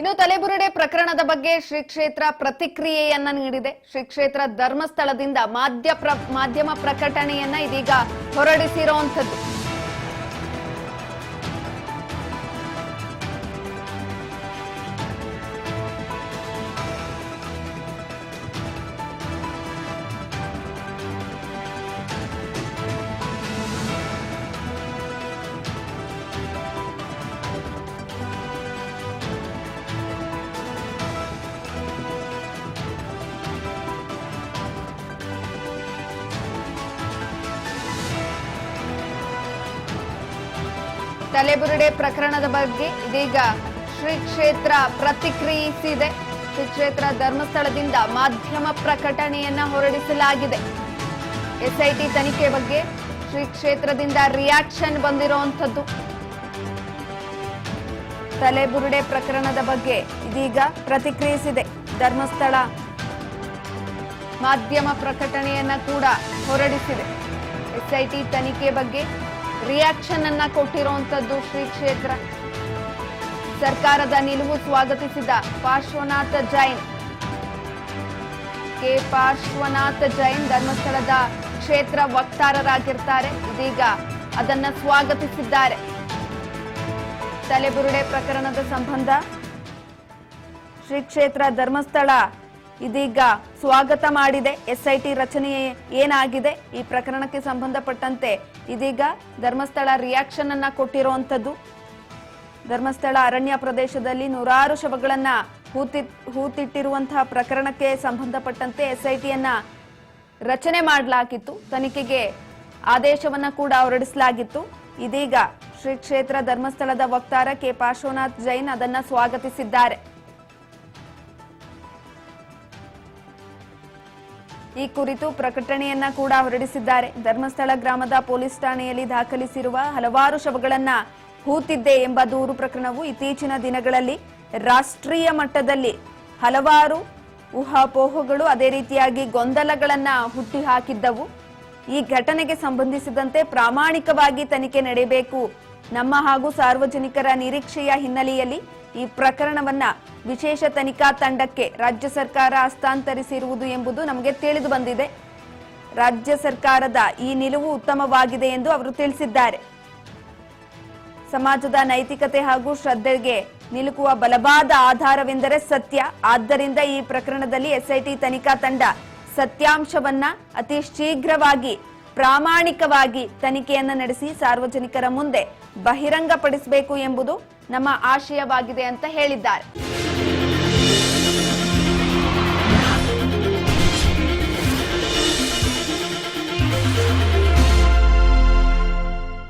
ಇನ್ನು ತಲೆಬುರುಡೆ ಪ್ರಕರಣದ ಬಗ್ಗೆ ಶ್ರೀ ಕ್ಷೇತ್ರ ಪ್ರತಿಕ್ರಿಯೆಯನ್ನ ನೀಡಿದೆ. ಶ್ರೀ ಕ್ಷೇತ್ರ ಧರ್ಮಸ್ಥಳದಿಂದ ಮಾಧ್ಯಮ ಪ್ರಕಟಣೆಯನ್ನ ಇದೀಗ ಹೊರಡಿಸಿರುವಂತದ್ದು. ತಲೆಬುರುಡೆ ಪ್ರಕರಣದ ಬಗ್ಗೆ ಇದೀಗ ಶ್ರೀ ಕ್ಷೇತ್ರ ಪ್ರತಿಕ್ರಿಯಿಸಿದೆ. ಶ್ರೀ ಕ್ಷೇತ್ರ ಧರ್ಮಸ್ಥಳದಿಂದ ಮಾಧ್ಯಮ ಪ್ರಕಟಣೆಯನ್ನ ಹೊರಡಿಸಲಾಗಿದೆ. ಎಸ್ಐಟಿ ತನಿಖೆ ಬಗ್ಗೆ ಶ್ರೀ ಕ್ಷೇತ್ರದಿಂದ ರಿಯಾಕ್ಷನ್ ಬಂದಿರುವಂತದ್ದು. ತಲೆಬುರುಡೆ ಪ್ರಕರಣದ ಬಗ್ಗೆ ಇದೀಗ ಪ್ರತಿಕ್ರಿಯಿಸಿದೆ ಧರ್ಮಸ್ಥಳ. ಮಾಧ್ಯಮ ಪ್ರಕಟಣೆಯನ್ನ ಕೂಡ ಹೊರಡಿಸಿದೆ. ಎಸ್ಐಟಿ ತನಿಖೆ ಬಗ್ಗೆ ರಿಯಾಕ್ಷನ್ ಅನ್ನ ಕೊಟ್ಟಿರುವಂತದ್ದು ಶ್ರೀ ಕ್ಷೇತ್ರ. ಸರ್ಕಾರದ ನಿಲುವು ಸ್ವಾಗತಿಸಿದ ಪಾರ್ಶ್ವನಾಥ ಜೈನ್. ಕೆ ಪಾರ್ಶ್ವನಾಥ ಜೈನ್ ಧರ್ಮಸ್ಥಳದ ಕ್ಷೇತ್ರ ವಕ್ತಾರರಾಗಿರ್ತಾರೆ. ಇದೀಗ ಅದನ್ನ ಸ್ವಾಗತಿಸಿದ್ದಾರೆ. ತಲೆಬುರುಡೆ ಪ್ರಕರಣದ ಸಂಬಂಧ ಶ್ರೀ ಕ್ಷೇತ್ರ ಧರ್ಮಸ್ಥಳ ಇದೀಗ ಸ್ವಾಗತ ಮಾಡಿದೆ. ಎಸ್ಐಟಿ ರಚನೆ ಏನಾಗಿದೆ ಈ ಪ್ರಕರಣಕ್ಕೆ ಸಂಬಂಧಪಟ್ಟಂತೆ ಇದೀಗ ಧರ್ಮಸ್ಥಳ ರಿಯಾಕ್ಷನ್ ಅನ್ನ ಕೊಟ್ಟಿರುವಂತದ್ದು. ಧರ್ಮಸ್ಥಳ ಅರಣ್ಯ ಪ್ರದೇಶದಲ್ಲಿ ನೂರಾರು ಶವಗಳನ್ನ ಹೂತಿಟ್ಟಿರುವಂತಹ ಪ್ರಕರಣಕ್ಕೆ ಸಂಬಂಧಪಟ್ಟಂತೆ ಎಸ್ಐಟಿಯನ್ನ ರಚನೆ ಮಾಡಲಾಗಿತ್ತು. ತನಿಖೆಗೆ ಆದೇಶವನ್ನ ಕೂಡ ಹೊರಡಿಸಲಾಗಿತ್ತು. ಇದೀಗ ಶ್ರೀ ಕ್ಷೇತ್ರ ಧರ್ಮಸ್ಥಳದ ವಕ್ತಾರ ಕೆ ಪಾರ್ಶ್ವನಾಥ್ ಜೈನ್ ಅದನ್ನ ಸ್ವಾಗತಿಸಿದ್ದಾರೆ. ಈ ಕುರಿತು ಪ್ರಕಟಣೆಯನ್ನ ಕೂಡ ಹೊರಡಿಸಿದ್ದಾರೆ. ಧರ್ಮಸ್ಥಳ ಗ್ರಾಮದ ಪೊಲೀಸ್ ಠಾಣೆಯಲ್ಲಿ ದಾಖಲಿಸಿರುವ ಹಲವಾರು ಶವಗಳನ್ನ ಹೂತಿದ್ದೆ ಎಂಬ ದೂರು ಪ್ರಕರಣವು ಇತ್ತೀಚಿನ ದಿನಗಳಲ್ಲಿ ರಾಷ್ಟ್ರೀಯ ಮಟ್ಟದಲ್ಲಿ ಹಲವಾರು ಊಹಾಪೋಹಗಳು ಅದೇ ರೀತಿಯಾಗಿ ಗೊಂದಲಗಳನ್ನ ಹುಟ್ಟಿ ಹಾಕಿದ್ದವು. ಈ ಘಟನೆಗೆ ಸಂಬಂಧಿಸಿದಂತೆ ಪ್ರಾಮಾಣಿಕವಾಗಿ ತನಿಖೆ ನಡೆಯಬೇಕು. ನಮ್ಮ ಹಾಗೂ ಸಾರ್ವಜನಿಕರ ನಿರೀಕ್ಷೆಯ ಹಿನ್ನೆಲೆಯಲ್ಲಿ ಈ ಪ್ರಕರಣವನ್ನ ವಿಶೇಷ ತನಿಖಾ ತಂಡಕ್ಕೆ ರಾಜ್ಯ ಸರ್ಕಾರ ಹಸ್ತಾಂತರಿಸಿರುವುದು ಎಂಬುದು ನಮಗೆ ತಿಳಿದು ಬಂದಿದೆ. ರಾಜ್ಯ ಸರ್ಕಾರದ ಈ ನಿಲುವು ಉತ್ತಮವಾಗಿದೆ ಎಂದು ಅವರು ತಿಳಿಸಿದ್ದಾರೆ. ಸಮಾಜದ ನೈತಿಕತೆ ಹಾಗೂ ಶ್ರದ್ಧೆಗೆ ನಿಲುಕುವ ಬಲವಾದ ಆಧಾರವೆಂದರೆ ಸತ್ಯ. ಆದ್ದರಿಂದ ಈ ಪ್ರಕರಣದಲ್ಲಿ ಎಸ್ಐಟಿ ತನಿಖಾ ತಂಡ ಸತ್ಯಾಂಶವನ್ನ ಅತಿ ಶೀಘ್ರವಾಗಿ ಪ್ರಾಮಾಣಿಕವಾಗಿ ತನಿಖೆಯನ್ನ ನಡೆಸಿ ಸಾರ್ವಜನಿಕರ ಮುಂದೆ ಬಹಿರಂಗಪಡಿಸಬೇಕು ಎಂಬುದು ನಮ್ಮ ಆಶಯವಾಗಿದೆ ಅಂತ ಹೇಳಿದ್ದಾರೆ.